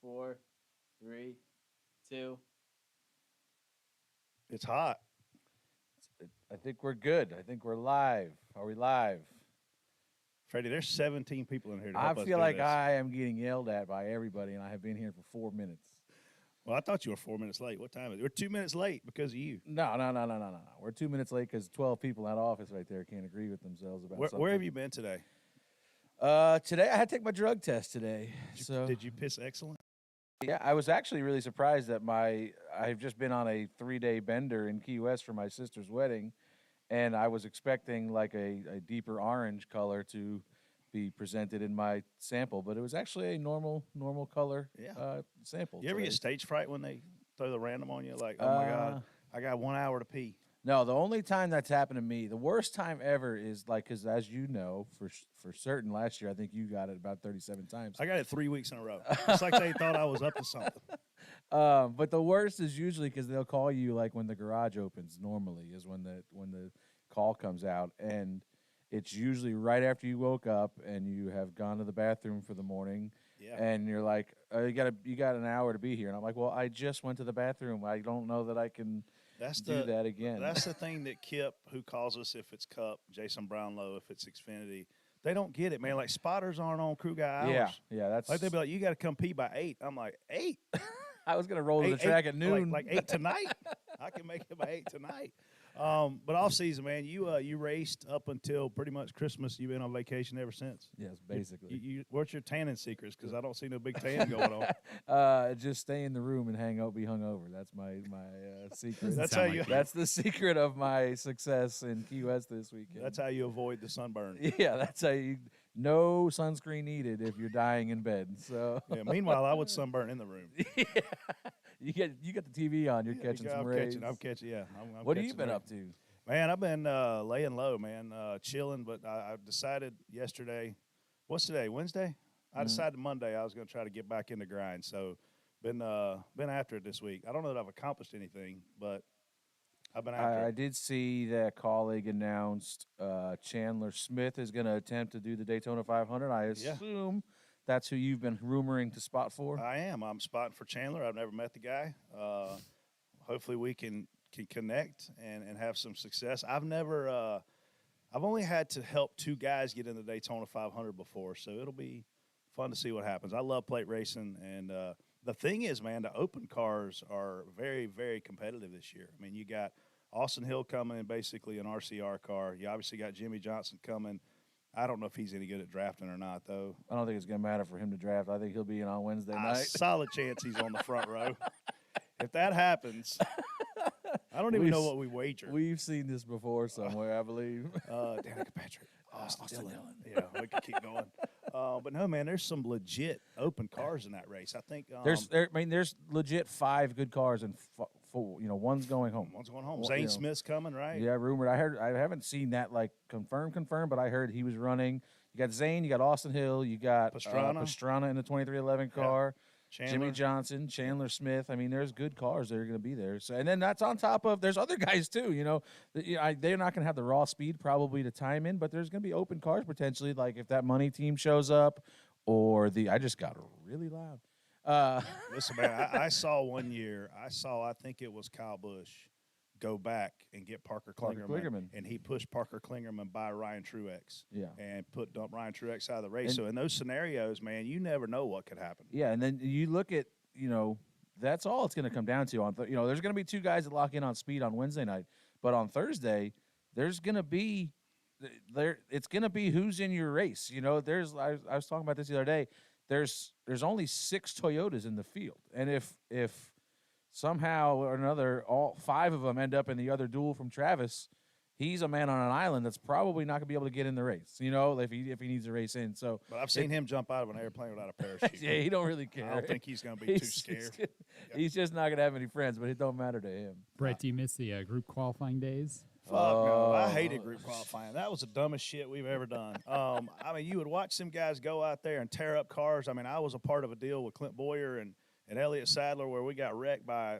4, 3, 2. It's hot. I think we're good. I think we're live. Are we live? Freddie, there's 17 people in here to I help us feel do like this. I am getting yelled at by everybody, and I have been here for 4 minutes. Well, I thought you were 4 minutes late. What time is it? We're 2 minutes late because of you. No. We're 2 minutes late because 12 people in that office right there can't agree with themselves about something. Where have you been today? Today I had to take my drug test today. Did you piss excellent? Yeah, I was actually really surprised that I've just been on a 3-day bender in Key West for my sister's wedding, and I was expecting like a deeper orange color to be presented in my sample, but it was actually a normal color sample. You ever today. get stage fright when they throw the random on you? Like, oh my God, I got 1 hour to pee. No, the only time that's happened to me, the worst time ever is like, because as you know, for certain, last year I think you got it about 37 times. I got it 3 weeks in a row. It's like they thought I was up to something. But the worst is usually because they'll call you like when the garage opens. Normally is when the call comes out, and it's usually right after you woke up and you have gone to the bathroom for the morning. Yeah. And you're like, you got an hour to be here, and I'm like, well, I just went to the bathroom. I don't know that I can. Do that again. That's the thing that Kip, who calls us if it's Cup, Jason Brownlow if it's Xfinity, they don't get it, man. Like spotters aren't on crew guy hours. Yeah, that's like they'll be like, you got to come pee by 8. I'm like 8. I was gonna roll to the track at noon, like 8 tonight. I can make it by 8 tonight. But off season, man, you raced up until pretty much Christmas. You've been on vacation ever since. Yes, basically. What's your tanning secrets? Because I don't see no big tan going on. Just stay in the room and be hungover. That's my secret. That's the secret of my success in Key West this weekend. That's how you avoid the sunburn. Yeah, that's how you. No sunscreen needed if you're dying in bed. So yeah. Meanwhile, I would sunburn in the room. Yeah. You get the TV on. You're catching some rays. I'm catching. Yeah. I'm what have you been up to? Man, I've been laying low, man, chilling. But I decided yesterday. What's today? Wednesday. I decided Monday I was going to try to get back in the grind. So been after it this week. I don't know that I've accomplished anything, but I've been after it. I did see that colleague announced Chandler Smith is going to attempt to do the Daytona 500. I assume that's who you've been rumoring to spot for. I am. I'm spotting for Chandler. I've never met the guy. Hopefully we can connect and have some success. I've only had to help 2 guys get in the Daytona 500 before, so it'll be fun to see what happens. I love plate racing, and the thing is, man, the open cars are very, very competitive this year. I mean, you got Austin Hill coming in basically an RCR car. You obviously got Jimmy Johnson coming. I don't know if he's any good at drafting or not, though. I don't think it's going to matter for him to draft. I think he'll be in on Wednesday night. Solid chance he's on the front row. If that happens, I don't even know what we wager. We've seen this before somewhere, I believe. Danica Patrick, Austin Dillon. Yeah, we could keep going. But no, man, there's some legit open cars in that race. I think there's legit 5 good cars and 4. One's going home. One's going home. Zane Smith's coming, right? Yeah, rumored. I haven't seen that like confirmed, but I heard he was running. You got Zane, you got Austin Hill, you got Pastrana in the 2311 car. Chandler. Jimmy Johnson, Chandler Smith. I mean, there's good cars that are going to be there. So, and then that's on top of there's other guys too. They're not going to have the raw speed probably to time in, but there's going to be open cars potentially. Like if that money team shows up, or I just got really loud. Listen, man, I saw one year. I think it was Kyle Busch go back and get Parker Kligerman, and he pushed Parker Kligerman by Ryan Truex. Yeah, and dumped Ryan Truex out of the race. So in those scenarios, man, you never know what could happen. Yeah, and then you look at that's all it's going to come down to. There's going to be 2 guys that lock in on speed on Wednesday night, but on Thursday there's going to be it's going to be who's in your race. I was talking about this the other day. There's only 6 Toyotas in the field, and if somehow or another all 5 of them end up in the other duel from Travis, he's a man on an island that's probably not going to be able to get in the race. If he needs to race in. So, but I've seen him jump out of an airplane without a parachute. Yeah, he don't really care. I don't think he's going to be too scared. He's just not going to have any friends, but it don't matter to him. Brett, do you miss the group qualifying days? Fuck no. I hated group qualifying. That was the dumbest shit we've ever done. You would watch some guys go out there and tear up cars. I was a part of a deal with Clint Boyer and Elliott Sadler where we got wrecked by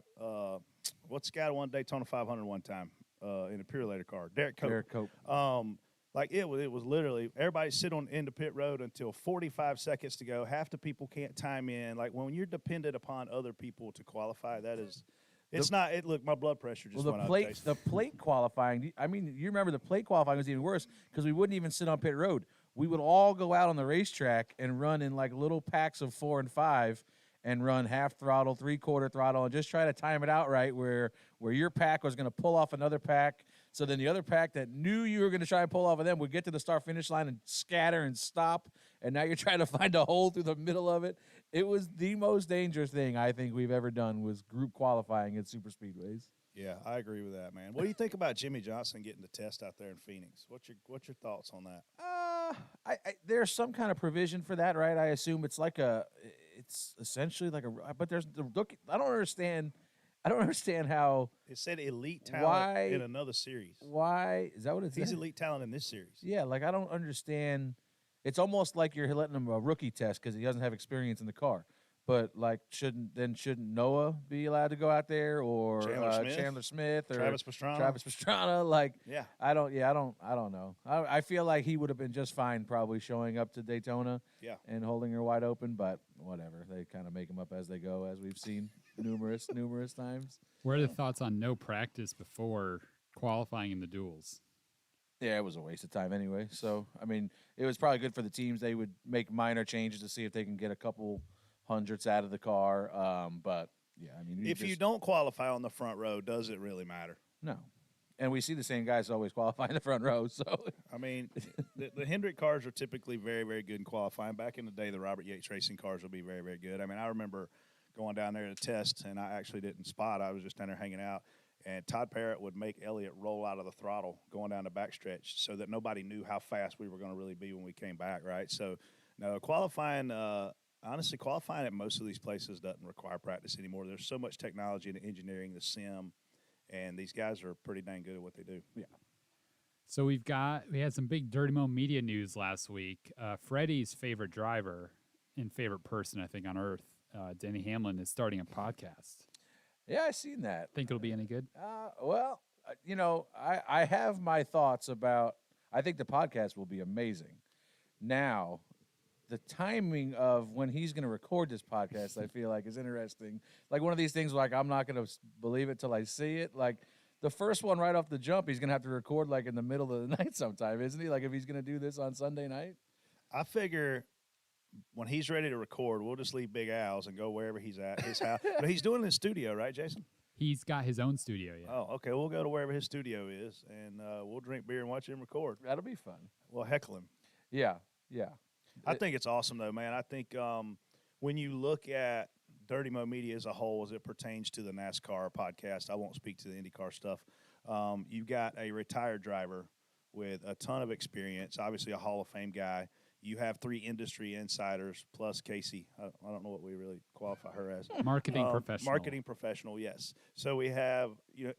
what's the guy who won Daytona 500 one time in a Pure Later car? Derek Cope. Like it was literally everybody sit on into pit road until 45 seconds to go. Half the people can't time in. Like when you're dependent upon other people to qualify, that is, it's not. It look, my blood pressure just went up. Jason. The plate qualifying. I mean, you remember the plate qualifying was even worse because we wouldn't even sit on pit road. We would all go out on the racetrack and run in like little packs of 4 and 5 and run half throttle, 3/4 throttle, and just try to time it out right where your pack was going to pull off another pack. So then the other pack that knew you were going to try and pull off of them would get to the start-finish line and scatter and stop, and now you're trying to find a hole through the middle of it. It was the most dangerous thing I think we've ever done was group qualifying at super speedways. Yeah, I agree with that, man. What do you think about Jimmy Johnson getting to test out there in Phoenix? What's your thoughts on that? There's some kind of provision for that, right? I assume it's essentially like but there's the rookie. I don't understand how it said elite talent in another series. Why is that what it says? He's elite talent in this series. Yeah, like I don't understand. It's almost like you're letting him a rookie test because he doesn't have experience in the car. But like, shouldn't Noah be allowed to go out there, or Chandler Smith or Travis Pastrana? Travis Pastrana, like, yeah, I don't know. I feel like he would have been just fine probably showing up to Daytona, and holding her wide open. But whatever, they kind of make them up as they go, as we've seen numerous times. What are the thoughts on no practice before qualifying in the duels? Yeah, it was a waste of time anyway. So I mean, it was probably good for the teams. They would make minor changes to see if they can get a couple hundredths out of the car, but yeah, I mean, if you don't qualify on the front row, does it really matter? No, and we see the same guys always qualify in the front row. So I mean, the Hendrick cars are typically very, very good in qualifying. Back in the day, the Robert Yates Racing cars will be very, very good. I mean, I remember going down there to test, and I actually didn't spot. I was just down there hanging out, and Todd Parrott would make Elliott roll out of the throttle going down the backstretch so that nobody knew how fast we were going to really be when we came back. Right, so no qualifying. Honestly, qualifying at most of these places doesn't require practice anymore. There's so much technology and engineering, the sim, and these guys are pretty dang good at what they do. Yeah. So we had some big Dirty Mo media news last week. Freddie's favorite driver and favorite person, I think, on earth, Denny Hamlin, is starting a podcast. Yeah, I seen that. Think it'll be any good? Well, I have my thoughts about. I think the podcast will be amazing. Now, the timing of when he's going to record this podcast, I feel like, is interesting. Like one of these things, like I'm not going to believe it till I see it. Like the first one right off the jump, he's going to have to record like in the middle of the night sometime, isn't he? Like if he's going to do this on Sunday night. I figure when he's ready to record, we'll just leave Big Al's and go wherever he's at, his house. But he's doing it in studio, right, Jason? He's got his own studio, yeah. Oh, okay. We'll go to wherever his studio is, and we'll drink beer and watch him record. That'll be fun. We'll heckle him. Yeah. I think it's awesome, though, man. I think when you look at Dirty Mo Media as a whole, as it pertains to the NASCAR podcast, I won't speak to the IndyCar stuff. You've got a retired driver with a ton of experience, obviously a Hall of Fame guy. You have 3 industry insiders plus Casey. I don't know what we really qualify her as. Marketing professional. Marketing professional, yes. So we have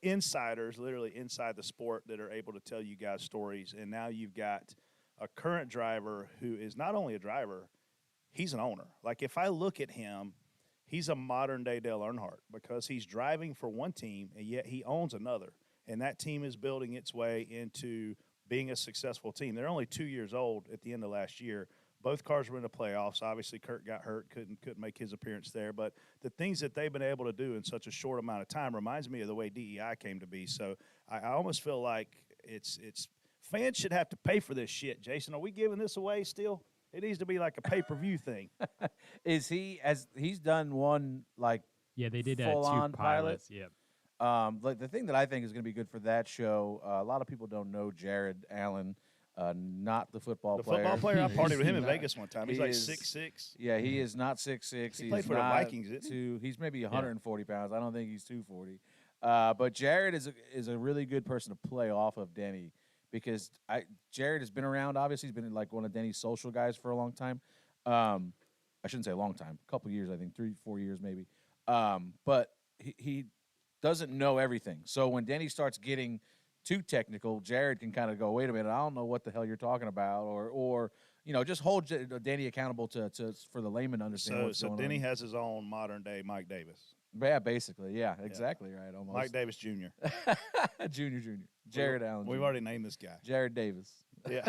insiders, literally inside the sport, that are able to tell you guys stories. And now you've got a current driver who is not only a driver, he's an owner. Like if I look at him, he's a modern-day Dale Earnhardt because he's driving for one team and yet he owns another. And that team is building its way into being a successful team. They're only 2 years old at the end of last year. Both cars were in the playoffs. Obviously, Kurt got hurt, couldn't make his appearance there. But the things that they've been able to do in such a short amount of time reminds me of the way DEI came to be. So I almost feel like it's fans should have to pay for this shit. Jason, are we giving this away still? It needs to be like a pay-per-view thing. He's done one like yeah, they did 2 pilots. Yep. Like the thing that I think is going to be good for that show, a lot of people don't know Jared Allen, not the football player. The football player, I partied with him in Vegas one time. He's like 6'6". Yeah, he is not 6'6". He played for the Vikings, didn't he? He's maybe 140 pounds. I don't think he's 240. But Jared is a really good person to play off of Denny because Jared has been around. Obviously, he's been like one of Denny's social guys for a long time. I shouldn't say a long time, a couple years, I think 3-4 years maybe. But he doesn't know everything. So when Denny starts getting too technical, Jared can kind of go, wait a minute, I don't know what the hell you're talking about, or just hold Denny accountable to for the layman to understand what's going on. So Denny has his own modern-day Mike Davis. Yeah, basically. Yeah, exactly right, almost. Mike Davis Jr. Junior. Jared Allen. We've already named this guy. Jared Davis. Yeah.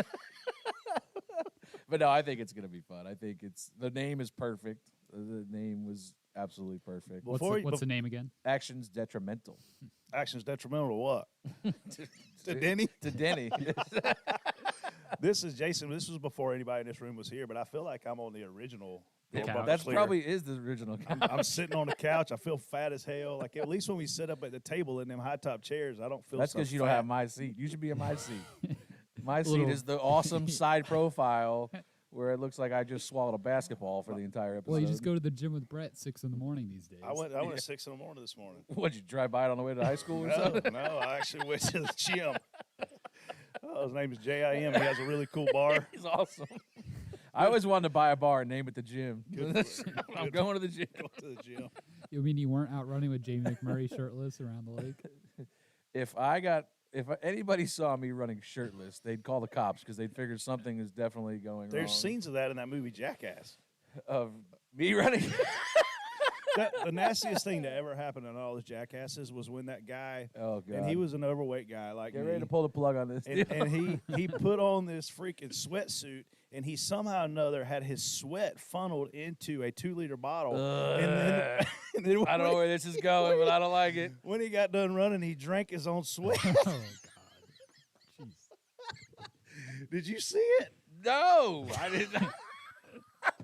But no, I think it's going to be fun. I think the name is perfect. The name was absolutely perfect. What's the name again? Actions Detrimental. Actions detrimental to what? To Denny? To Denny. This is Jason. This was before anybody in this room was here, but I feel like I'm on the original. The couch. That Clear. probably is the original. I'm sitting on the couch. I feel fat as hell. Like at least when we sit up at the table in them high top chairs, I don't feel. That's because you don't have my seat. You should be in my seat. My seat is the awesome side profile where it looks like I just swallowed a basketball for the entire episode. Well, you just go to the gym with Brett 6 in the morning these days. I went at 6 in the morning this morning. What'd you drive by it on the way to high school or No, something? no, I actually went to the gym. Oh, his name is JIM. He has a really cool bar. He's awesome. I always wanted to buy a bar and name it the gym. I'm Good. going to the gym. Go to the gym. You mean you weren't out running with Jamie McMurray shirtless around the lake? If anybody saw me running shirtless, they'd call the cops because they'd figure something is definitely going wrong. There's scenes of that in that movie Jackass. Of me running. The nastiest thing that ever happened in all those Jackasses was when that guy, Oh god. and he was an overweight guy like Get me, ready to pull the plug on this. and he put on this freaking sweatsuit, and he somehow or another had his sweat funneled into a 2-liter bottle. And then I don't know where this is going, but I don't like it. when he got done running, he drank his own sweat. Oh God. Jeez. Did you see it? No, I didn't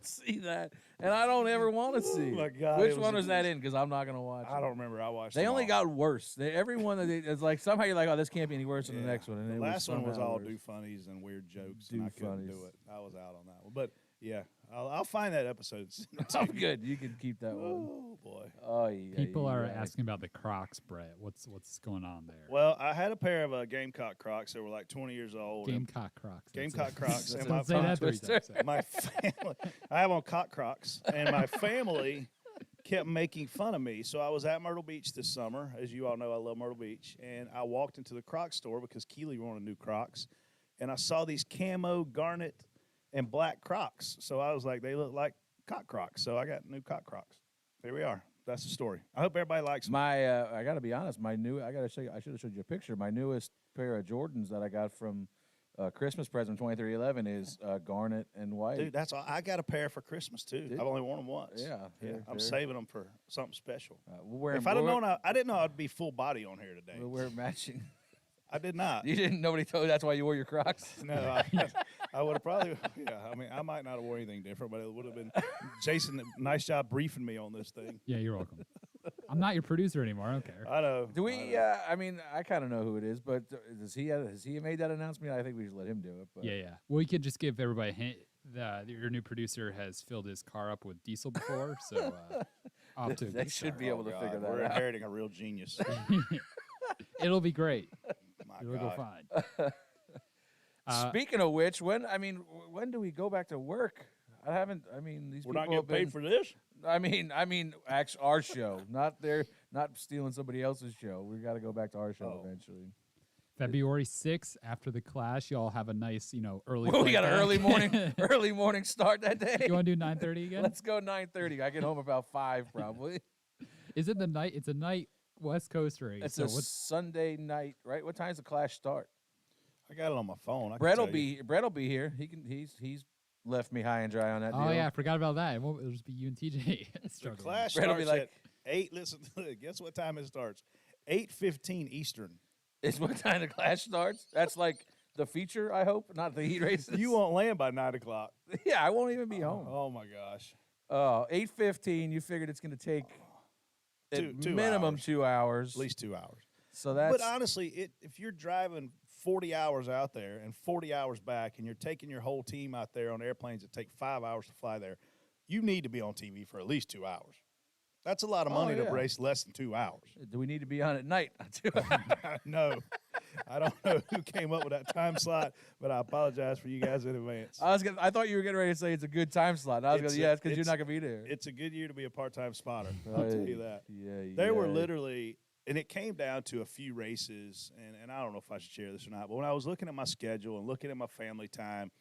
see that, and I don't ever want to see. my God, Which it was one a- was that in? Because I'm not gonna watch. I it. don't remember. I watched. They them only all. got worse. Every one of it's like somehow you're like, oh, this can't be any worse than the Yeah. next one. And The it last one was somehow all worse. do funnies and weird jokes, Do and I couldn't funnies. do it. I was out on that one, but yeah, I'll find that episode. and send it to I'm you. good. You can keep that one. Oh boy. Oh yeah. People are yeah. asking about the Crocs, Brett. What's going on there? Well, I had a pair of Gamecock Crocs that were like 20 years old. and Gamecock Crocs. Gamecock Crocs. and Don't say that 3 times. my family, I have on cock Crocs, and my family kept making fun of me. So I was at Myrtle Beach this summer. As you all know, I love Myrtle Beach. And I walked into the Croc store because Keely wanted new Crocs. And I saw these camo, garnet, and black Crocs. So I was like, they look like cock Crocs. So I got new cock Crocs. There we are. That's the story. I hope everybody likes them. My, I gotta be honest. I gotta show you. I should have showed you a picture. My newest pair of Jordans that I got from Christmas present 2311 is garnet and white. Dude, that's all. I got a pair for Christmas, too. Did- I've only worn them once. Yeah, I'm saving them for something special. We'll wear If 'em- I'd have we'll known, I didn't know I'd be full body on here today. we'll wear matching. I did not. You didn't. Nobody told you that's why you wore your Crocs. No, I would have probably, yeah. I mean, I might not have worn anything different, but it would have been Jason. Nice job briefing me on this thing. Yeah, you're welcome. I'm not your producer anymore. I don't care. I know. Do we? I mean, I kind of know who it is, but has he made that announcement? I think we should let him do it. But. Yeah. Well, we could just give everybody a hint that your new producer has filled his car up with diesel before, so off to a They good should start. be able to God, figure we're that out. inheriting a real genius. It'll be great. My It'll go God. fine. Speaking of which, when do we go back to work? I haven't. I mean, these We're people not getting have been, paid for this. I mean, actually, our show, not stealing somebody else's show. We got to go back to our show Oh. eventually. February 6th, after the Clash, y'all have a nice, early. Well, we flight got an back. early morning start that day. You want to do 9:30 again? Let's go 9:30. I get home about 5 probably. Is it the night? It's a night West Coast race. It's so a what's Sunday night, right? What time's the Clash start? I got it on my phone. I can Brett will tell you. be here. He's left me high and dry on that deal. Oh yeah, I forgot about that. It'll just be you and TJ. The struggling. Clash Brett will be starts like- at 8. Listen, guess what time it starts? 8:15 Eastern. It's what time the Clash starts. That's like the feature, I hope, not the heat races. You won't land by 9 o'clock. Yeah, I won't even be home. Oh my gosh. 8:15. You figured it's going to take at Two minimum hours. 2 hours. At least 2 hours. So that's But honestly, if you're driving 40 hours out there and 40 hours back, and you're taking your whole team out there on airplanes that take 5 hours to fly there, you need to be on TV for at least 2 hours. That's a lot of money yeah. to race less than 2 hours. Do we need to be on at night? No, I don't know who came up with that time slot, but I apologize for you guys in advance. I thought you were getting ready to say it's a good time slot. And I was It's going, a- yeah, it's because you're it's- not going to be there. It's a good year to be a part-time spotter. Oh, I'll tell you that. Yeah, There were yeah. literally, and it came down to a few races, and I don't know if I should share this or not, but when I was looking at my schedule and looking at my family time,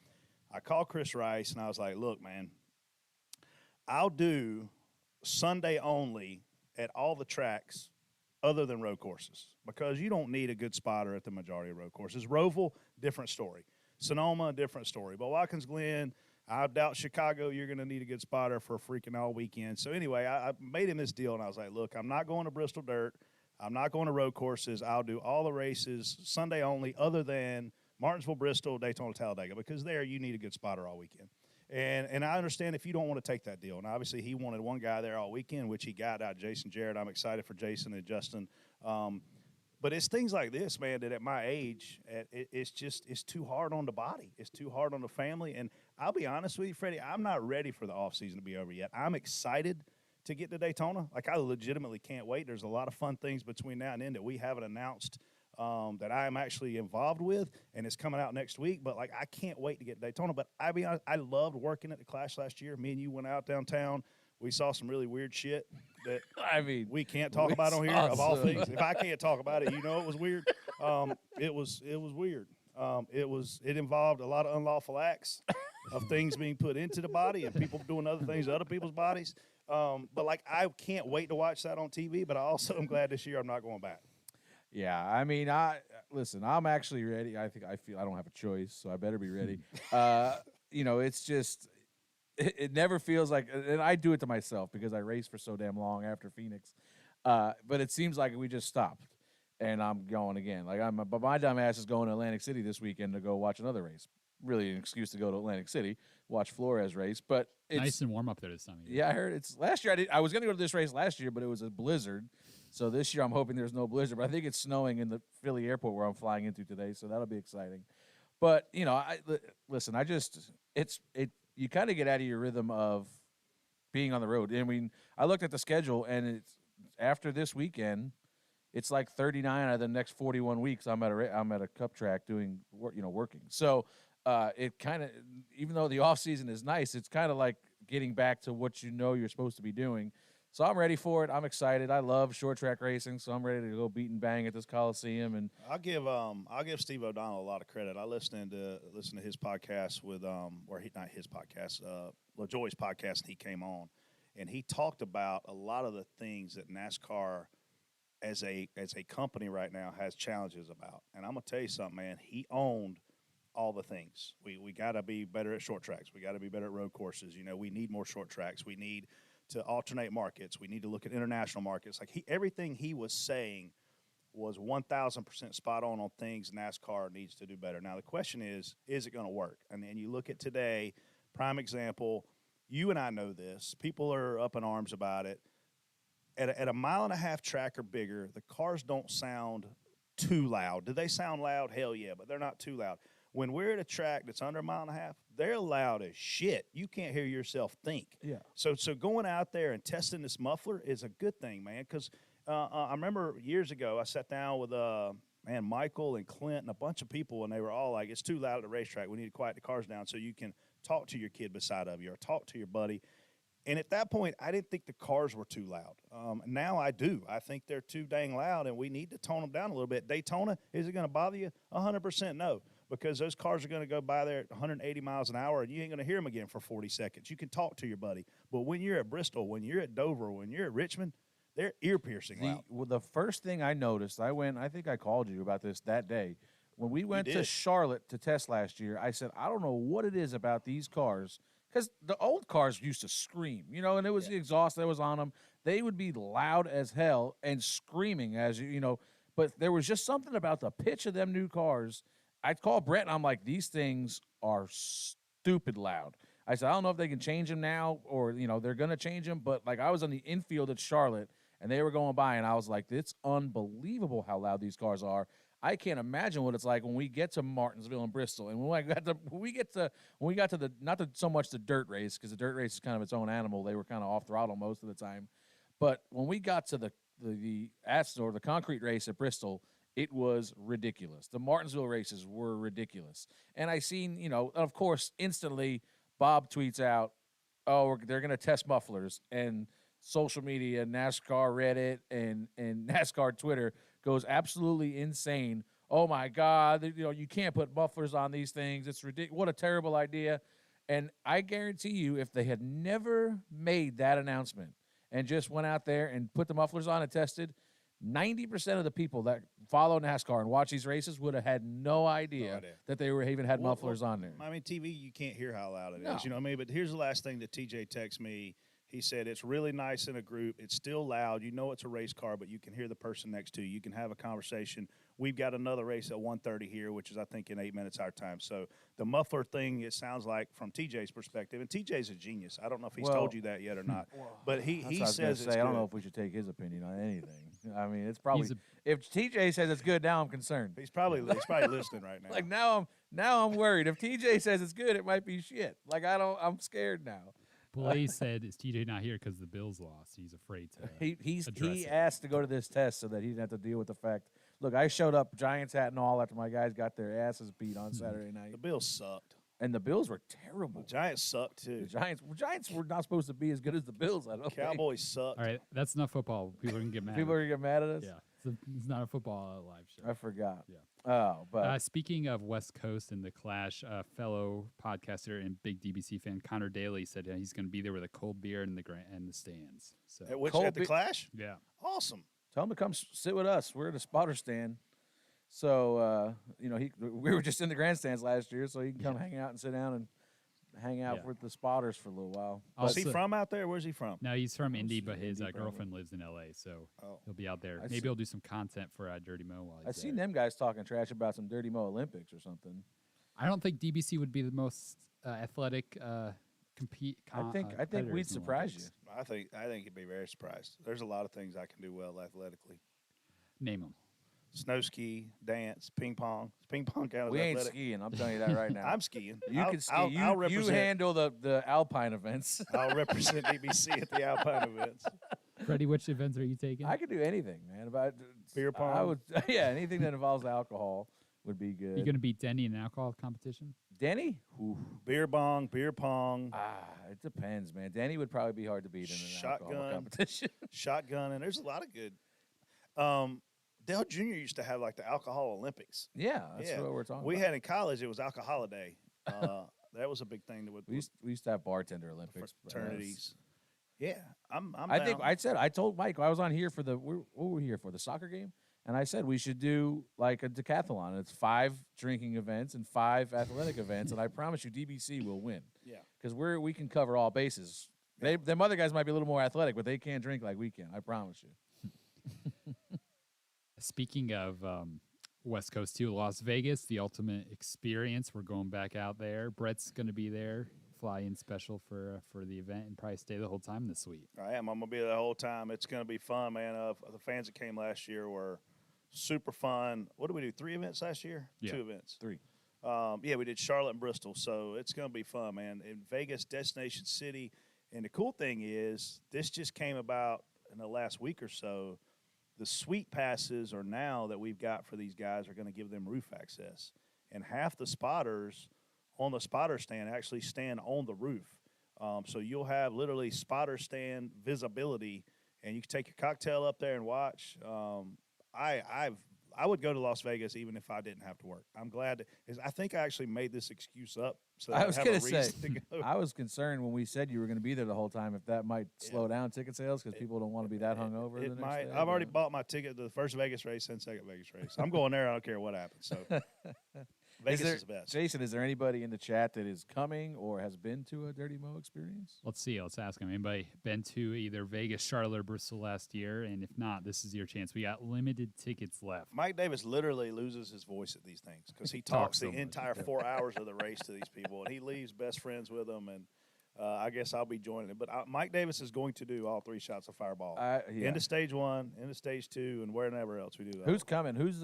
I called Chris Rice, and I was like, look, man, I'll do Sunday only at all the tracks other than road courses because you don't need a good spotter at the majority of road courses. Roval, different story. Sonoma, a different story. But Watkins Glen, I doubt Chicago, you're going to need a good spotter for a freaking all weekend. So anyway, I made him this deal, and I was like, look, I'm not going to Bristol Dirt. I'm not going to road courses. I'll do all the races Sunday only other than Martinsville, Bristol, Daytona, Talladega, because there you need a good spotter all weekend. And I understand if you don't want to take that deal. And obviously he wanted one guy there all weekend, which he got out, Jason Jarrett. I'm excited for Jason and Justin. But it's things like this, man, that at my age, it's too hard on the body. It's too hard on the family. And I'll be honest with you, Freddie, I'm not ready for the offseason to be over yet. I'm excited to get to Daytona. Like, I legitimately can't wait. There's a lot of fun things between now and then that we haven't announced that I am actually involved with, and it's coming out next week. But, like, I can't wait to get to Daytona. But I'll be honest, I loved working at the Clash last year. Me and you went out downtown. We saw some really weird shit that we can't talk about on here, of all things. If I can't talk about it, you know it was weird. It was weird. It involved a lot of unlawful acts of things being put into the body and people doing other things to other people's bodies. But, like, I can't wait to watch that on TV, but I also am glad this year I'm not going back. Yeah, I mean, listen, I'm actually ready. I feel I don't have a choice, so I better be ready. It's just it never feels like, and I do it to myself because I raced for so damn long after Phoenix. But it seems like we just stopped, and I'm going again. Like, but my dumb ass is going to Atlantic City this weekend to go watch another race. Really an excuse to go to Atlantic City, watch Flores race. But it's nice and warm up there this time of year. Yeah, I heard it's last year. I was going to go to this race last year, but it was a blizzard. So this year I'm hoping there's no blizzard. But I think it's snowing in the Philly airport where I'm flying into today, so that'll be exciting. But listen, you kind of get out of your rhythm of being on the road. I mean, I looked at the schedule, and it's after this weekend, it's like 39 out of the next 41 weeks. I'm at a cup track doing working. So it kind of, even though the off season is nice, it's kind of like getting back to what you're supposed to be doing. So I'm ready for it. I'm excited. I love short track racing, so I'm ready to go beat and bang at this Coliseum. And I'll give Steve O'Donnell a lot of credit. I listened to his podcast with not his podcast, LaJoy's podcast, and he came on, and he talked about a lot of the things that NASCAR as a company right now has challenges about. And I'm gonna tell you something, man. He owned all the things. We got to be better at short tracks. We got to be better at road courses. We need more short tracks. We need to alternate markets. We need to look at international markets. Like, everything he was saying was 1,000% spot on things NASCAR needs to do better. Now, the question is it going to work? And then you look at today, prime example, you and I know this. People are up in arms about it. At a 1.5 mile track or bigger, the cars don't sound too loud. Do they sound loud? Hell yeah, but they're not too loud. When we're at a track that's under 1.5 miles, they're loud as shit. You can't hear yourself think. Yeah. So going out there and testing this muffler is a good thing, man, because I remember years ago I sat down with Michael and Clint and a bunch of people, and they were all like, it's too loud at the racetrack. We need to quiet the cars down so you can talk to your kid beside of you or talk to your buddy. And at that point, I didn't think the cars were too loud. Now I do. I think they're too dang loud, and we need to tone them down a little bit. Daytona, is it going to bother you? 100% no, because those cars are going to go by there at 180 miles an hour, and you ain't going to hear them again for 40 seconds. You can talk to your buddy. But when you're at Bristol, when you're at Dover, when you're at Richmond, they're ear-piercing loud. The first thing I noticed, I think I called you about this that day. When we went to Charlotte to test last year, I said, I don't know what it is about these cars, because the old cars used to scream, and it was the exhaust that was on them. They would be loud as hell and screaming but there was just something about the pitch of them new cars. I called Brett, and I'm like, these things are stupid loud. I said, I don't know if they can change them now or, they're going to change them. But, like, I was on the infield at Charlotte, and they were going by, and I was like, it's unbelievable how loud these cars are. I can't imagine what it's like when we get to Martinsville and Bristol, and when we got to the not so much the dirt race, because the dirt race is kind of its own animal. They were kind of off throttle most of the time, but when we got to the concrete race at Bristol, it was ridiculous. The Martinsville races were ridiculous, and I seen of course instantly Bob tweets out, "Oh, they're going to test mufflers," and social media, NASCAR Reddit and NASCAR Twitter goes absolutely insane. Oh my God, you can't put mufflers on these things. It's ridiculous. What a terrible idea. And I guarantee you, if they had never made that announcement and just went out there and put the mufflers on and tested, 90% of the people that follow NASCAR and watch these races would have had no idea that they were even had mufflers on there. I mean, TV, you can't hear how loud it is. No. You know what I mean? But here's the last thing that TJ texted me. He said, it's really nice in a group. It's still loud. You know it's a race car, but you can hear the person next to you. You can have a conversation. We've got another race at 1:30 here, which is, I think, in 8 minutes our time. So the muffler thing, it sounds like, from TJ's perspective, and TJ's a genius. I don't know if he's told you that yet or not. But he says it's good. I don't know if we should take his opinion on anything. I mean, it's probably if TJ says it's good, now I'm concerned. He's probably listening right now. Like now I'm worried. If TJ says it's good, it might be shit. Like I'm scared now. Blaze said, "Is TJ not here because the Bills lost? He's afraid to." He asked to go to this test so that he didn't have to deal with the fact. Look, I showed up Giants hat and all after my guys got their asses beat on Saturday night. The Bills sucked, and the Bills were terrible. The Giants sucked too. The Giants were not supposed to be as good as the Bills. I don't think. Cowboys sucked. All right, that's enough football. People are gonna get mad. People are gonna get mad at us. Yeah, it's not a football live show. I forgot. Yeah. Oh, but speaking of West Coast and the clash, fellow podcaster and big DBC fan Connor Daly said he's going to be there with a cold beer in the stands. So At the Clash? Yeah. Awesome. Tell him to come sit with us. We're at a spotter stand. So, we were just in the grandstands last year, so he can come hang out and sit down and hang out with the spotters for a little while. Is he from out there? Where's he from? No, he's from Indy, but his girlfriend lives in L.A., so he'll be out there. Maybe he'll do some content for Dirty Mo while he's I've seen them guys talking trash about some Dirty Mo Olympics or something. I don't think DBC would be the most athletic I think we'd surprise you. I think you'd be very surprised. There's a lot of things I can do well athletically. Name them. Snow ski, dance, ping pong. Ping pong count as We ain't athletic. skiing. I'm telling you that right now. I'm skiing. You can ski. I'll You represent. handle the Alpine events. I'll represent DBC at the Alpine events. Freddie, which events are you taking? I could do anything, man. Beer pong. I would, anything that involves alcohol would be good. You going to beat Denny in an alcohol competition? Denny? Ooh. Beer pong. It depends, man. Danny would probably be hard to beat in an alcohol competition. Shotgun, and there's a lot of good. Dale Jr. used to have like the alcohol Olympics. Yeah, that's what we're talking about. We had in college, it was alcohol day. That was a big thing. We used to have bartender Olympics. Fraternities. Yeah, I'm I told Mike, I was on here for what were we here for? The soccer game? And I said we should do like a decathlon. It's 5 drinking events and 5 athletic events, and I promise you DBC will win. Yeah. Because we can cover all bases. Them other guys might be a little more athletic, but they can't drink like we can. I promise you. Speaking of West Coast too, Las Vegas, the ultimate experience. We're going back out there. Brett's going to be there, fly in special for the event, and probably stay the whole time in the suite. I am. I'm going to be there the whole time. It's going to be fun, man. The fans that came last year were super fun. What did we do? 3 events last year? Yeah. 2 events. 3. We did Charlotte and Bristol, so it's going to be fun, man. In Vegas, destination city, and the cool thing is this just came about in the last week or so. The suite passes are now that we've got for these guys are going to give them roof access, and half the spotters on the spotter stand actually stand on the roof. So you'll have literally spotter stand visibility, and you can take your cocktail up there and watch. I would go to Las Vegas even if I didn't have to work. I'm glad. I think I actually made this excuse up so that I was going to say. I was concerned when we said you were going to be there the whole time if that might slow down ticket sales because people don't want to be that hungover. It might. I've already bought my ticket to the first Vegas race and second Vegas race. I'm going there. I don't care what happens. So Vegas is the best. Jason, is there anybody in the chat that is coming or has been to a Dirty Mo experience? Let's see. Let's ask him. Anybody been to either Vegas, Charlotte, or Bristol last year? And if not, this is your chance. We got limited tickets left. Mike Davis literally loses his voice at these things because he talks the entire 4 hours of the race to these people, and he leaves best friends with them. And I guess I'll be joining it. But Mike Davis is going to do all 3 shots of Fireball. Into stage 1, into stage 2, and wherever else we do that. Who's coming? Who's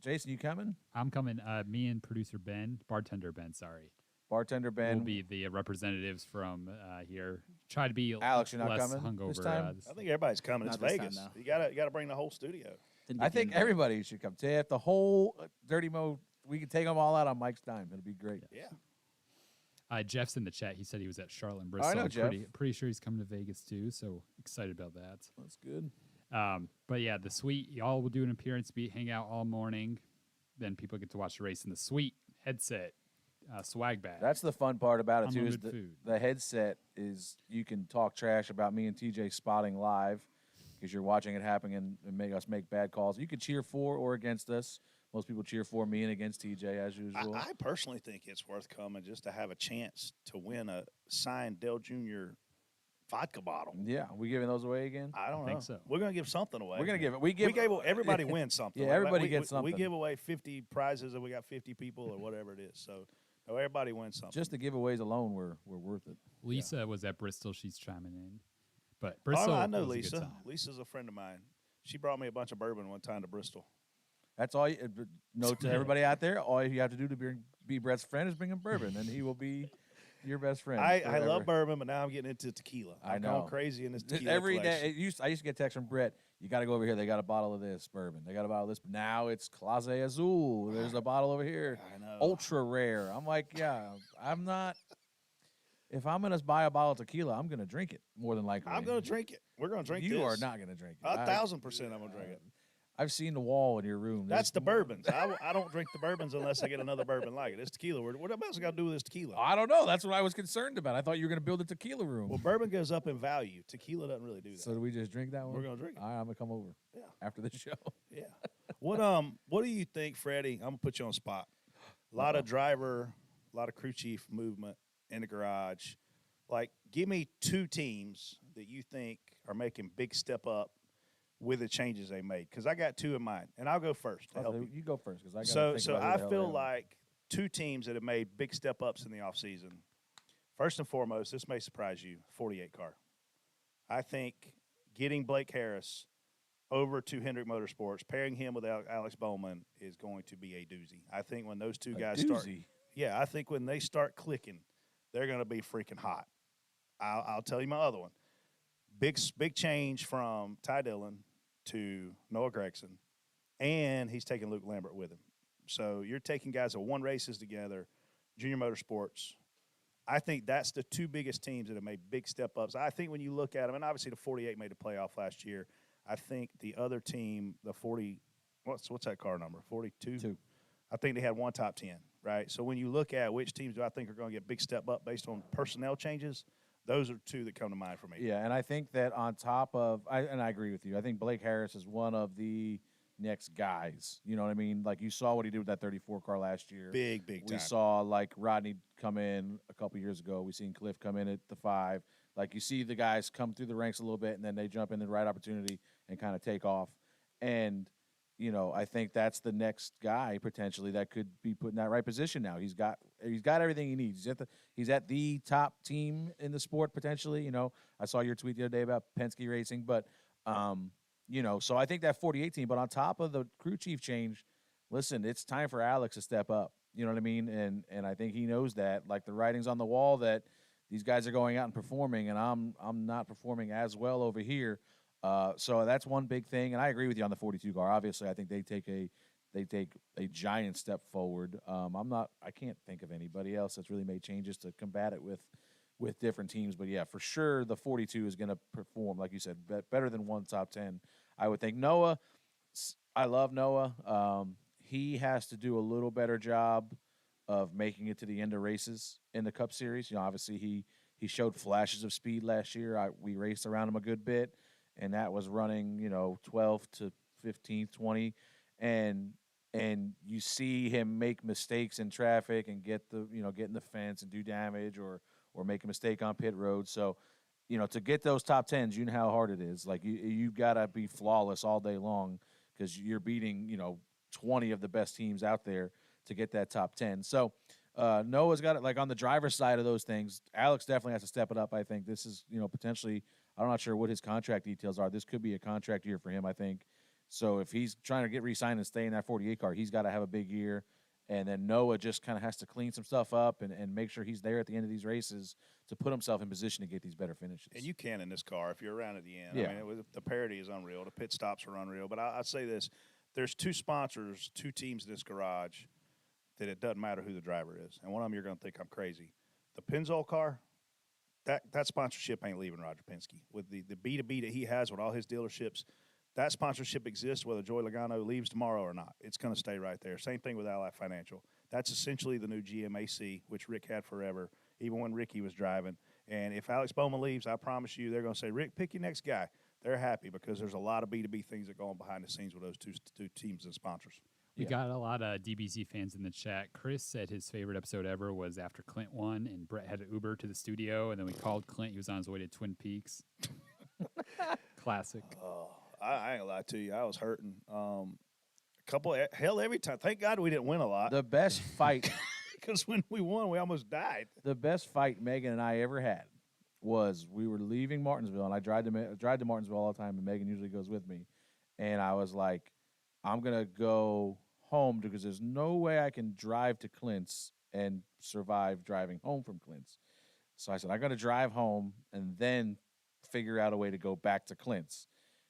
Jason, you coming? I'm coming. Me and producer Ben, bartender Ben, sorry. Bartender Ben. We'll be the representatives from here. Try to be Alex, you're not less coming hungover. this time? I think everybody's coming. It's Not this Vegas. time, no. You gotta bring the whole studio. I think everybody should come. If the whole Dirty Mo, we can take them all out on Mike's time. It'll be great. Yeah. Jeff's in the chat. He said he was at Charlotte and Bristol. I know I'm Jeff. Pretty sure he's coming to Vegas too. So excited about that. That's good. But yeah, the suite. Y'all will do an appearance, hang out all morning. Then people get to watch the race in the suite. Headset, swag bag. That's the fun part about it too. Is Unlimited food. the headset is you can talk trash about me and TJ spotting live because you're watching it happen and make us make bad calls. You could cheer for or against us. Most people cheer for me and against TJ as usual. I personally think it's worth coming just to have a chance to win a signed Dale Jr. vodka bottle. Yeah, we giving those away again? I don't know. think so. We're going to give something away. We're gonna give it. Everybody wins something. Yeah, Like, everybody gets something. We give away 50 prizes and we got 50 people or whatever it is. So everybody wins something. Just the giveaways alone were worth it. Lisa was at Bristol. She's chiming in. But Oh, Bristol, I know was a good Lisa. time. Lisa's a friend of mine. She brought me a bunch of bourbon one time to Bristol. That's all. Note to everybody out there: all you have to do to be Brett's friend is bring him bourbon, and he will be your best friend. I love bourbon, but now I'm getting into tequila. I I'm know. going crazy in this tequila Every collection. day, I used to get texts from Brett. You got to go over here. They got a bottle of this bourbon. They got a bottle of this. Now it's Clase Azul. There's a bottle over here. I know. Ultra rare. I'm like, yeah, I'm not. If I'm gonna buy a bottle of tequila, I'm gonna drink it more than likely. I'm going to drink it. We're going to drink You this. are not gonna drink it. 1,000% I'm going to drink it. I've seen the wall in your room. That's the bourbons. I don't drink the bourbons unless I get another bourbon like it. It's tequila. What else got to do with this tequila? I don't know. That's what I was concerned about. I thought you were gonna build a tequila room. Well, bourbon goes up in value. Tequila doesn't really do that. So do we just drink that one? We're going to drink it. All right, I'm gonna come over. Yeah. After the show. Yeah. What do you think, Freddie? I'm gonna put you on the spot. A lot of crew chief movement in the garage. Like, give me two teams that you think are making big step up with the changes they made. Because I got two in mind, and I'll go first to help you. You go first, because I got. So I feel like two teams that have made big step ups in the offseason. First and foremost, this may surprise you, 48 car. I think getting Blake Harris over to Hendrick Motorsports, pairing him with Alex Bowman is going to be a doozy. I think when those two guys start, I think when they start clicking, they're going to be freaking hot. I'll tell you my other one. Big change from Ty Dillon to Noah Gregson, and he's taking Luke Lambert with him. So you're taking guys that won races together, Junior Motorsports. I think that's the two biggest teams that have made big step-ups. I think when you look at them, and obviously the 48 made a playoff last year, I think the other team, the 40 – what's that car number, 42? 2. I think they had one top 10, right? So when you look at which teams do I think are going to get big step up based on personnel changes, those are two that come to mind for me. Yeah, and I think that on top of – and I agree with you. I think Blake Harris is one of the next guys. You know what I mean? Like, you saw what he did with that 34 car last year. Big time. We saw, like, Rodney come in a couple years ago. We seen Cliff come in at the 5. Like, you see the guys come through the ranks a little bit, and then they jump in the right opportunity and kind of take off. And, you know, I think that's the next guy potentially that could be put in that right position now. He's got everything he needs. He's at the top team in the sport potentially. You know, I saw your tweet the other day about Penske Racing, but you know, so I think that 48 team. But on top of the crew chief change, listen, it's time for Alex to step up. You know what I mean? And I think he knows that. Like, the writing's on the wall that these guys are going out and performing, and I'm not performing as well over here. So that's one big thing, and I agree with you on the 42 car. Obviously, I think they take a giant step forward. I can't think of anybody else that's really made changes to combat it with different teams. But yeah, for sure, the 42 is going to perform, like you said, better than one top 10. I would think Noah. I love Noah. He has to do a little better job of making it to the end of races in the Cup Series. You know, obviously he showed flashes of speed last year. We raced around him a good bit. And that was running, you know, 12 to 15, 20. And you see him make mistakes in traffic and get in the fence and do damage or make a mistake on pit road. So, you know, to get those top 10s, you know how hard it is. Like, you got to be flawless all day long because you're beating, you know, 20 of the best teams out there to get that top 10. So Noah's got it. Like, on the driver's side of those things, Alex definitely has to step it up. I think this is, you know, potentially – I'm not sure what his contract details are. This could be a contract year for him, I think. So if he's trying to get re-signed and stay in that 48 car, he's got to have a big year. And then Noah just kind of has to clean some stuff up and make sure he's there at the end of these races to put himself in position to get these better finishes. And you can in this car if you're around at the end. Yeah. I mean, the parity is unreal. The pit stops are unreal. But I'd say this. There's two sponsors, two teams in this garage that it doesn't matter who the driver is. And one of them you're going to think I'm crazy. The Pennzoil car, that sponsorship ain't leaving Roger Penske. With the B2B that he has with all his dealerships, that sponsorship exists whether Joey Logano leaves tomorrow or not. It's going to stay right there. Same thing with Ally Financial. That's essentially the new GMAC, which Rick had forever, even when Ricky was driving. And if Alex Bowman leaves, I promise you they're going to say, Rick, pick your next guy. they're happy because there's a lot of B2B things that go on behind the scenes with those two teams and sponsors. We Yeah. got a lot of DBC fans in the chat. Chris said his favorite episode ever was after Clint won and Brett had to Uber to the studio, and then we called Clint. He was on his way to Twin Peaks. Classic. Oh, I ain't gonna lie to you. I was hurting. Every time. Thank God we didn't win a lot. The best fight, Because when we won, we almost died. the best fight Megan and I ever had was we were leaving Martinsville, and I drive to Martinsville all the time, and Megan usually goes with me. And I was like, I'm gonna go home because there's no way I can drive to Clint's and survive driving home from Clint's. So I said, I'm gonna drive home and then figure out a way to go back to Clint's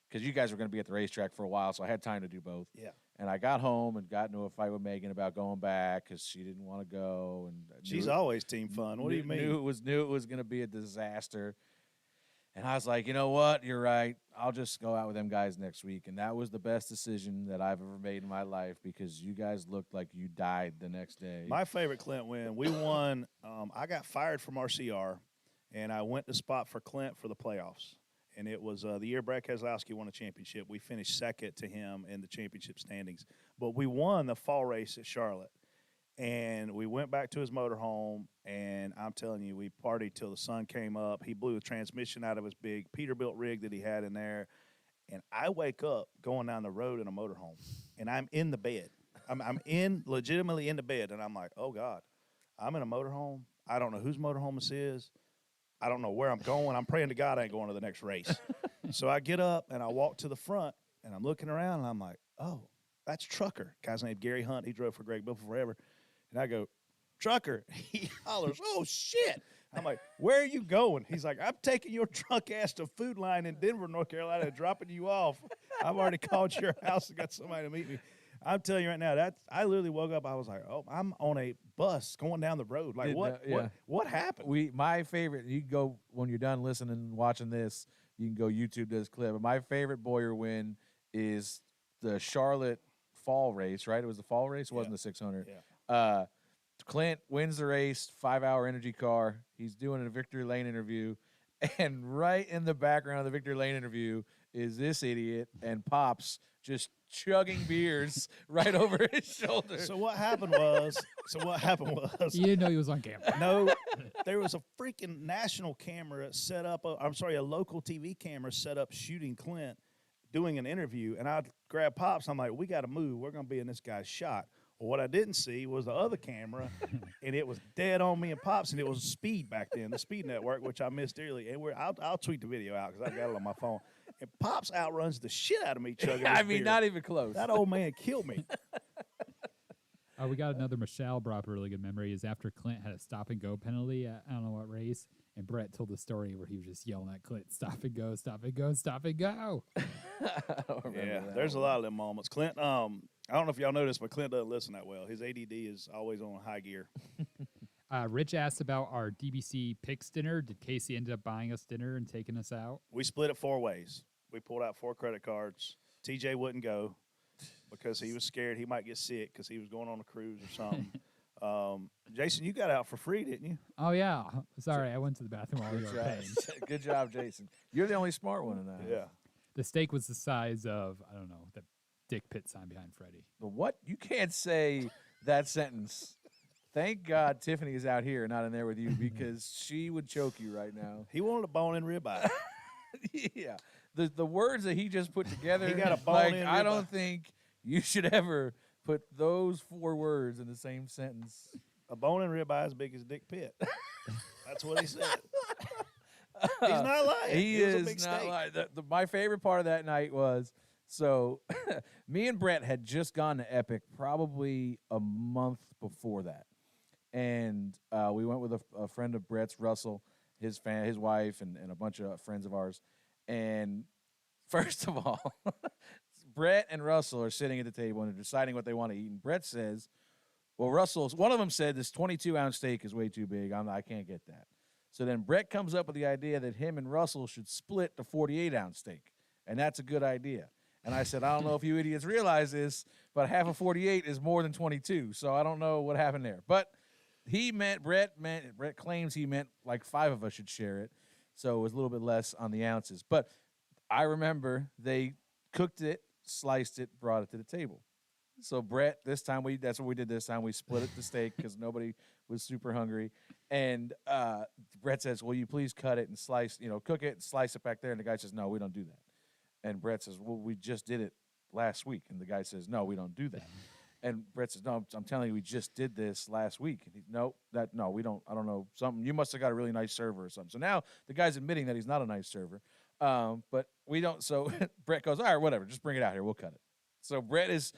because you guys were gonna be at the racetrack for a while, so I had time to do both. Yeah. And I got home and got into a fight with Megan about going back because she didn't want to go. And She's always team fun. What do you mean? Knew it was going to be a disaster. And I was like, you know what? You're right. I'll just go out with them guys next week. And that was the best decision that I've ever made in my life because you guys looked like you died the next day. My favorite Clint win. We won. I got fired from RCR, and I went to spot for Clint for the playoffs. And it was the year Brad Keselowski won a championship. We finished second to him in the championship standings. But we won the fall race at Charlotte. And we went back to his motorhome, and I'm telling you, we partied till the sun came up. He blew the transmission out of his big Peterbilt rig that he had in there. And I wake up going down the road in a motorhome, and I'm in the bed. I'm legitimately in the bed, and I'm like, oh, God, I'm in a motorhome. I don't know whose motorhome this is. I don't know where I'm going. I'm praying to God I ain't going to the next race. So I get up, and I walk to the front, and I'm looking around, and I'm like, oh, that's Trucker. Guy's named Gary Hunt. He drove for Greg Biffle forever. And I go, Trucker. He hollers, oh, shit. I'm like, where are you going? He's like, I'm taking your drunk ass to Food Line in Denver, North Carolina, and dropping you off. I've already called your house and got somebody to meet me. I'm telling you right now, I literally woke up. I was like, oh, I'm on a bus going down the road. Like, what happened? My favorite, you can go, when you're done listening and watching this, you can go YouTube this clip. But my favorite Boyer win is the Charlotte fall race, right? It was the fall race. It wasn't the 600. Yeah. Clint wins the race, 5-hour energy car. He's doing a Victory Lane interview. And right in the background of the Victory Lane interview is this idiot and Pops just chugging beers right over his shoulder. So what happened was, You didn't know he was on camera. no, there was a freaking national camera set up. A local TV camera set up shooting Clint doing an interview. And I grabbed Pops. I'm like, we got to move. We're going to be in this guy's shot. Well, what I didn't see was the other camera, and it was dead on me and Pops, and it was Speed back then, the Speed Network, which I missed dearly. And I'll tweet the video out because I got it on my phone. And Pops outruns the shit out of me chugging I this mean, beer. not even close. That old man killed me. We got another Michelle brought up a really good memory is after Clint had a stop and go penalty at I don't know what race, and Brett told the story where he was just yelling at Clint, stop and go, stop and go, stop and go. I don't remember Yeah, that there's a one. lot of them moments. Clint, I don't know if y'all noticed, but Clint doesn't listen that well. His ADD is always on high gear. Rich asked about our DBC Picks dinner. Did Casey end up buying us dinner and taking us out? We split it 4 ways. We pulled out 4 credit cards. TJ wouldn't go because he was scared he might get sick because he was going on a cruise or something. Jason, you got out for free, didn't you? Oh, yeah. Sorry, I went to the bathroom while you were paying. Good job, Jason. You're the only smart one in that. Yeah. The steak was the size of, I don't know, the Dick Pitt sign behind Freddie. But what? You can't say that sentence. Thank God Tiffany is out here, not in there with you, because she would choke you right now. He wanted a bone-in ribeye. Yeah. The words that he just put together, He got a like, bone-in I ribeye. don't think you should ever put those 4 words in the same sentence. A bone-in ribeye as big as Dick Pitt. That's what he said. He's not lying. He It was a is big not steak. lying. My favorite part of that night was, so me and Brett had just gone to Epic probably a month before that. And we went with a friend of Brett's, Russell, his wife, and a bunch of friends of ours. And first of all, Brett and Russell are sitting at the table and they're deciding what they want to eat. And Brett says, well, one of them said this 22-ounce steak is way too big. I can't get that. So then Brett comes up with the idea that him and Russell should split the 48-ounce steak. And that's a good idea. And I said, I don't know if you idiots realize this, but half of 48 is more than 22. So I don't know what happened there. But Brett claims he meant like 5 of us should share it. So it was a little bit less on the ounces. But I remember they cooked it, sliced it, brought it to the table. So Brett, this time that's what we did this time. We split it the steak because nobody was super hungry. And Brett says, "Will you please cut it and slice, cook it and slice it back there?" And the guy says, "No, we don't do that." And Brett says, "Well, we just did it last week." And the guy says, "No, we don't do that." And Brett says, "No, I'm telling you, we just did this last week." And no, we don't. I don't know, something. You must have got a really nice server or something. So now the guy's admitting that he's not a nice server. But we don't. So Brett goes, "All right, whatever. Just bring it out here. We'll cut it." So Brett is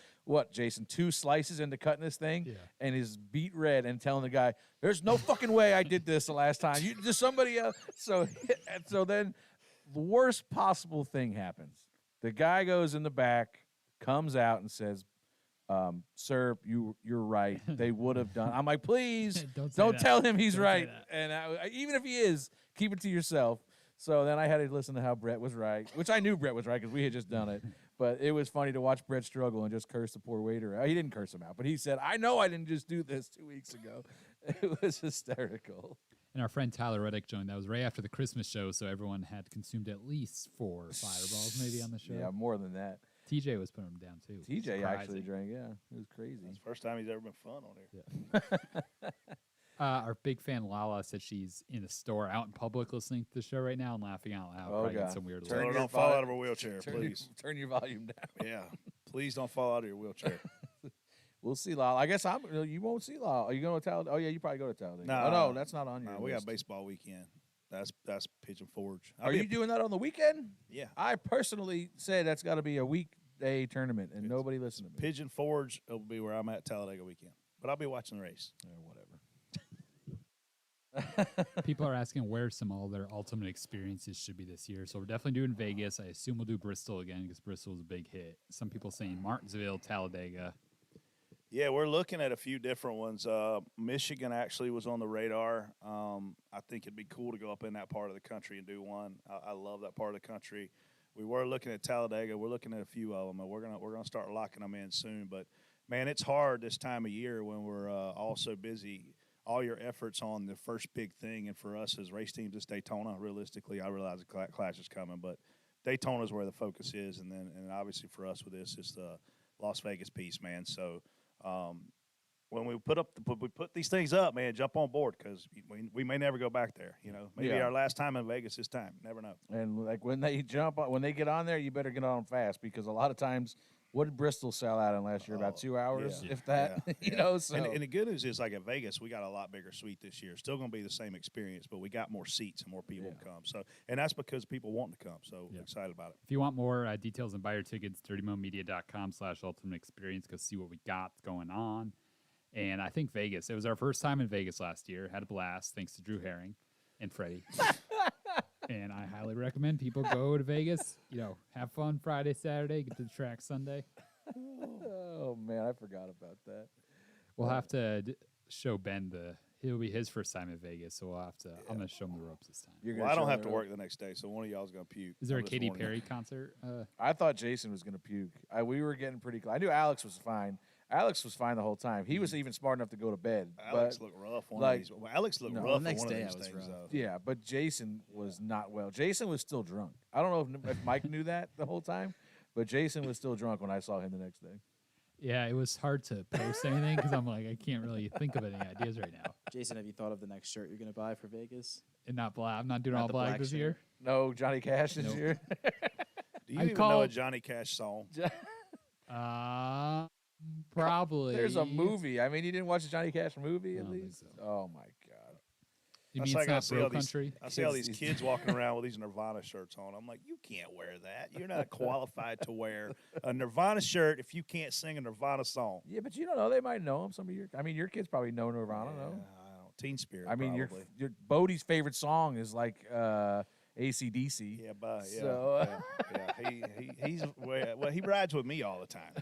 Jason, 2 slices into cutting this thing, and is beat red and telling the guy, "There's no fucking way I did this the last time. You just somebody else." So then the worst possible thing happens. The guy goes in the back, comes out and says, "Sir, you're right. They would have done." I'm like, "Please don't tell him he's right." And even if he is, keep it to yourself. So then I had to listen to how Brett was right, which I knew Brett was right because we had just done it. But it was funny to watch Brett struggle and just curse the poor waiter. He didn't curse him out, but he said, "I know I didn't just do this 2 weeks ago." It was hysterical. And our friend Tyler Reddick joined. That was right after the Christmas show, so everyone had consumed at least 4 fireballs maybe on the show. Yeah, more than that. TJ was putting them down, too. TJ actually drank, yeah. It was crazy. It's the first time he's ever been fun on here. Yeah. Our big fan Lala said she's in the store out in public listening to the show right now and laughing out loud. Oh, Probably God. some weird Tell her your don't fall out of her wheelchair, please. Turn your volume down. Yeah. Please don't fall out of your wheelchair. We'll see Lala. I guess you won't see Lala. Are you going to Talladega? Oh, yeah, you probably go to Talladega. No, that's not on your we got list. baseball weekend. That's Pigeon Forge. Are you doing that on the weekend? Yeah. I personally say that's got to be a weekday tournament, and nobody listened to me. Pigeon Forge will be where I'm at Talladega weekend. But I'll be watching the race. Whatever. People are asking where some all their ultimate experiences should be this year. So we're definitely doing Vegas. I assume we'll do Bristol again because Bristol was a big hit. Some people saying Martinsville, Talladega. Yeah, we're looking at a few different ones. Michigan actually was on the radar. I think it'd be cool to go up in that part of the country and do one. I love that part of the country. We were looking at Talladega. We're looking at a few of them, and we're gonna start locking them in soon. But man, it's hard this time of year when we're all so busy. All your efforts on the first big thing, and for us as race teams, it's Daytona. Realistically, I realize the Clash is coming, but Daytona is where the focus is, and obviously for us with this, it's the Las Vegas piece, man. So when we put these things up, man, jump on board because we may never go back there. Maybe our last time in Vegas this time. Never know. And like when they get on there, you better get on fast because a lot of times. What did Bristol sell out in last year? About 2 hours, if that. Yeah. So. And the good news is, like at Vegas, we got a lot bigger suite this year. Still going to be the same experience, but we got more seats and more people to come. So, and that's because people want to come. So excited about it. If you want more details and buy your tickets, dirtymomedia.com/ultimate experience. Go see what we got going on. And I think Vegas. It was our first time in Vegas last year. Had a blast thanks to Drew Herring and Freddie. And I highly recommend people go to Vegas. Have fun Friday, Saturday, get to the track Sunday. Oh, man, I forgot about that. We'll have to show Ben he'll be his first time in Vegas, so we'll have to. I'm going to show him the ropes this time. Well, I don't have to work the next day, so one of y'all is going to puke. Is there a Katy Perry concert? I thought Jason was going to puke. We were getting pretty close. I knew Alex was fine. Alex was fine the whole time. He was even smart enough to go to bed. Alex looked rough. Alex looked rough. The next on one day of these I was things, rough. Yeah, but Jason was not well. Jason was still drunk. I don't know if Mike knew that the whole time, but Jason was still drunk when I saw him the next day. Yeah, it was hard to post anything because I'm like, I can't really think of any ideas right now. Jason, have you thought of the next shirt you're going to buy for Vegas? And not black. I'm not doing Not all the black black this shirt. year. No Johnny Cash this Nope. year. Do you even know a Johnny Cash song? Probably. There's a movie. I mean, you didn't watch the Johnny Cash movie I at don't think least? so. Oh, my God. You That's mean like it's not Bro Country? I see all these kids walking around with these Nirvana shirts on. I'm like, you can't wear that. You're not qualified to wear a Nirvana shirt if you can't sing a Nirvana song. Yeah, but you don't know. They might know him. Your kids probably know Nirvana, no? I don't. Teen Spirit. I mean, probably. your Bodie's favorite song is like AC/DC. Yeah, but yeah, So- he rides with me all the time.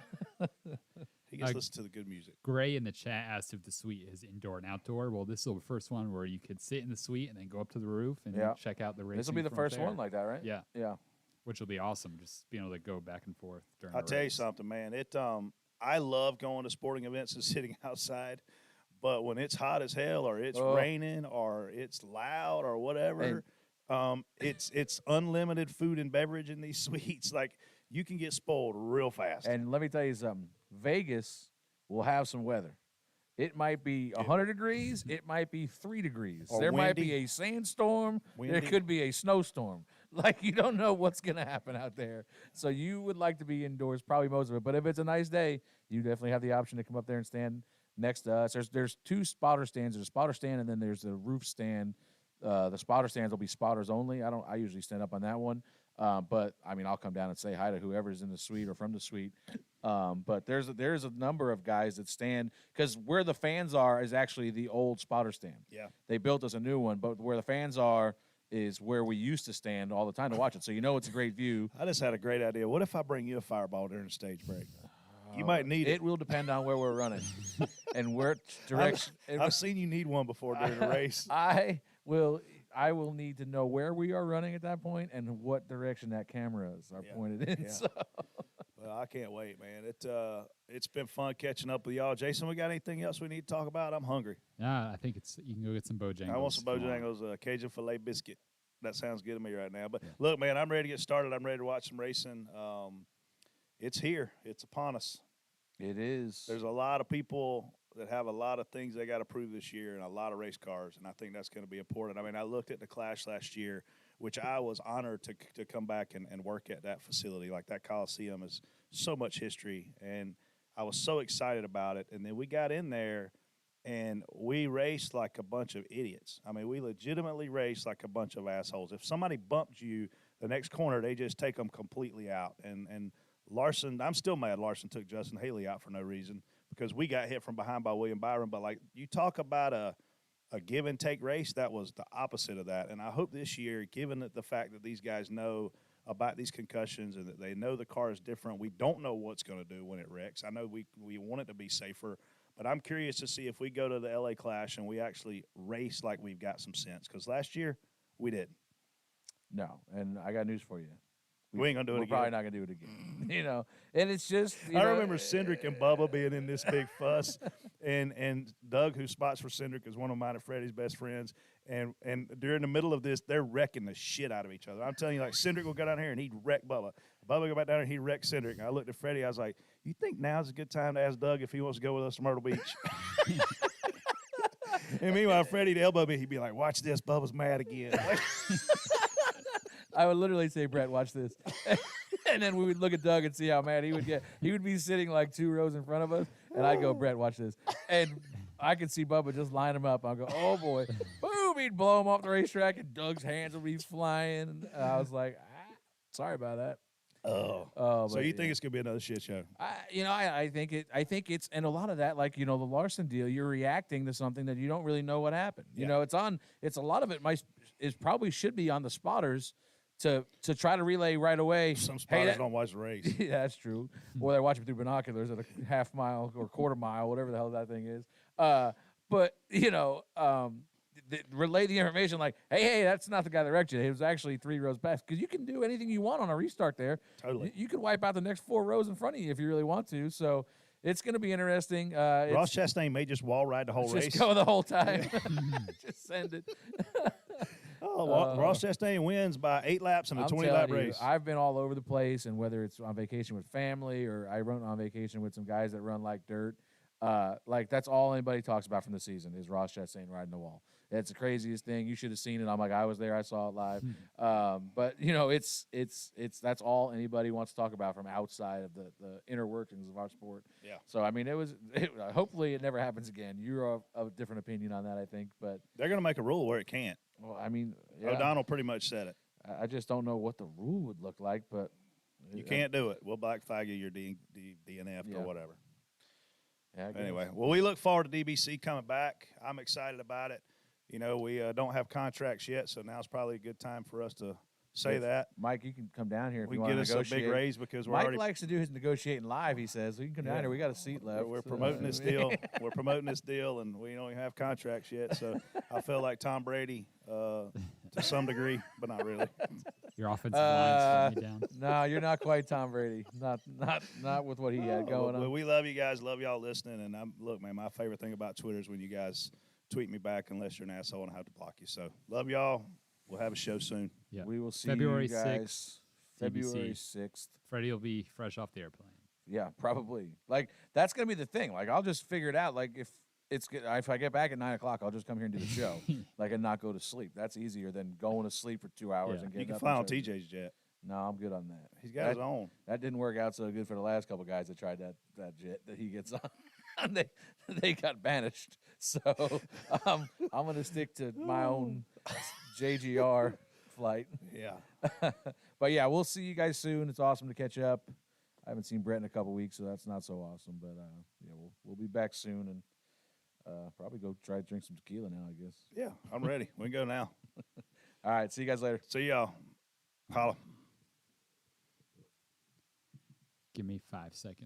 He gets to listen to the good music. Gray in the chat asked if the suite is indoor and outdoor. Well, this is the first one where you could sit in the suite and then go up to the roof and check out the racing. This will be the from first there. one like that, right? Yeah. Yeah. Which will be awesome, just being able to go back and forth during I'll a tell you race. something, man. I love going to sporting events and sitting outside, but when it's hot as hell or it's raining or it's loud or whatever, It's unlimited food and beverage in these suites. Like, you can get spoiled real fast. And let me tell you something. Vegas will have some weather. It might be 100 degrees. It might be 3 degrees. Or There might be windy. a sandstorm. There Windy. could be a snowstorm. Like, you don't know what's going to happen out there. So you would like to be indoors probably most of it. But if it's a nice day, you definitely have the option to come up there and stand next to us. There's 2 spotter stands. There's a spotter stand, and then there's a roof stand. The spotter stands will be spotters only. I usually stand up on that one. But I mean, I'll come down and say hi to whoever's in the suite or from the suite. But there's a number of guys that stand, because where the fans are is actually the old spotter stand. Yeah. They built us a new one, but where the fans are is where we used to stand all the time to watch it. So you know it's a great view. I just had a great idea. What if I bring you a fireball during the stage break? You might need it. It will depend on where we're running and where direction. I've seen you need one before during a race. I will need to know where we are running at that point and what direction that cameras are pointed in. Yeah. So. Well, I can't wait, man. It's been fun catching up with y'all. Jason, we got anything else we need to talk about? I'm hungry. Yeah, I think you can go get some Bojangles. I want some Bojangles, Cajun filet biscuit. That sounds good to me right now. But look, man, I'm ready to get started. I'm ready to watch some racing. It's here. It's upon us. It is. There's a lot of people that have a lot of things they got to prove this year and a lot of race cars, and I think that's going to be important. I mean, I looked at the Clash last year, which I was honored to come back and work at that facility. Like, that Coliseum is so much history, and I was so excited about it. And then we got in there, and we raced like a bunch of idiots. I mean, we legitimately raced like a bunch of assholes. If somebody bumped you the next corner, they just take them completely out. And Larson, I'm still mad Larson took Justin Haley out for no reason, because we got hit from behind by William Byron. But, like, you talk about a give-and-take race, that was the opposite of that. And I hope this year, given the fact that these guys know about these concussions and that they know the car is different, we don't know what's going to do when it wrecks. I know we want it to be safer, but I'm curious to see if we go to the L.A. Clash and we actually race like we've got some sense, because last year we didn't. No, and I got news for you. We ain't going to do it We're again. probably not going to do it again. You know, and it's just, I remember Cindric and Bubba being in this big fuss, and Doug, who spots for Cindric, is one of mine and Freddie's best friends, and during the middle of this, they're wrecking the shit out of each other. I'm telling you, like, Cindric will go down here and he'd wreck Bubba. Bubba would go back down here and he'd wreck Cindric. And I looked at Freddie, I was like, you think now's a good time to ask Doug if he wants to go with us to Myrtle Beach? And meanwhile, Freddie'd elbow me, he'd be like, watch this, Bubba's mad again. I would literally say, Brett, watch this. And then we would look at Doug and see how mad he would get. He would be sitting like 2 rows in front of us, and I'd go, Brett, watch this. And I could see Bubba just line him up. I'll go, oh, boy. Boom, he'd blow him off the racetrack, and Doug's hands would be flying. And I was like, sorry about that. Oh, so you think it's going to be another shit show? I think it's, and a lot of that, like, you know, the Larson deal, you're reacting to something that you don't really know what happened. You know, it's a lot of it probably should be on the spotters to try to relay right away. Some spotters don't watch the race. Yeah, that's true. Or they're watching through binoculars at a half mile or quarter mile, whatever the hell that thing is. But, you know, relay the information like, hey, that's not the guy that wrecked you. It was actually 3 rows back. Because you can do anything you want on a restart there. Totally. You can wipe out the next 4 rows in front of you if you really want to. So it's going to be interesting. Ross Chastain may just wall ride the whole race. Just go the whole time. Just send it. Ross Chastain wins by 8 laps in a 20-lap race. I've been all over the place, and whether it's on vacation with family or I run on vacation with some guys that run like dirt, like that's all anybody talks about from the season is Ross Chastain riding the wall. It's the craziest thing. You should have seen it. I'm like, I was there. I saw it live. But you know, it's that's all anybody wants to talk about from outside of the inner workings of our sport. Yeah. So I mean, hopefully it never happens again. You're of a different opinion on that, I think. But they're going to make a rule where it can't. well, I mean, yeah. O'Donnell pretty much said it. I just don't know what the rule would look like, but You can't do it. We'll black flag you your DNF or whatever. Yeah, I guess. Anyway, well, we look forward to DBC coming back. I'm excited about it. You know, we don't have contracts yet, so now's probably a good time for us to say that. Mike, you can come down here if We you can want get to us a negotiate. big raise because we're Mike already likes to do his negotiating live, he says. So you can come down here. We got a seat left. We're so, promoting this deal. We're promoting this deal, and we don't even have contracts yet. So I feel like Tom Brady to some degree, but not really. Your offensive line's slowing you down. No, you're not quite Tom Brady. Not with what he had going Well, on. we love you guys. Love y'all listening. And look, man, my favorite thing about Twitter is when you guys tweet me back unless you're an asshole and I have to block you. So love y'all. we'll have a show soon. Yeah. We will see February you guys 6th, February TBC. 6th. Freddie will be fresh off the airplane. Yeah, probably. Like that's gonna be the thing. Like I'll just figure it out. Like if I get back at 9 o'clock, I'll just come here and do the show. Like and not go to sleep. That's easier than going to sleep for 2 hours Yeah. and You getting can up fly and on try to- TJ's jet. No, I'm good on that. He's got his own. That didn't work out so good for the last couple guys that tried that jet that he gets on. they got banished. So I'm gonna stick to my own JGR flight. Yeah. But yeah, we'll see you guys soon. It's awesome to catch up. I haven't seen Brett in a couple weeks, so that's not so awesome. But yeah, we'll be back soon and probably go try to drink some tequila now, I guess. Yeah, I'm ready. We can go now. All right, see you guys later. See y'all. Holla. Give me 5 seconds.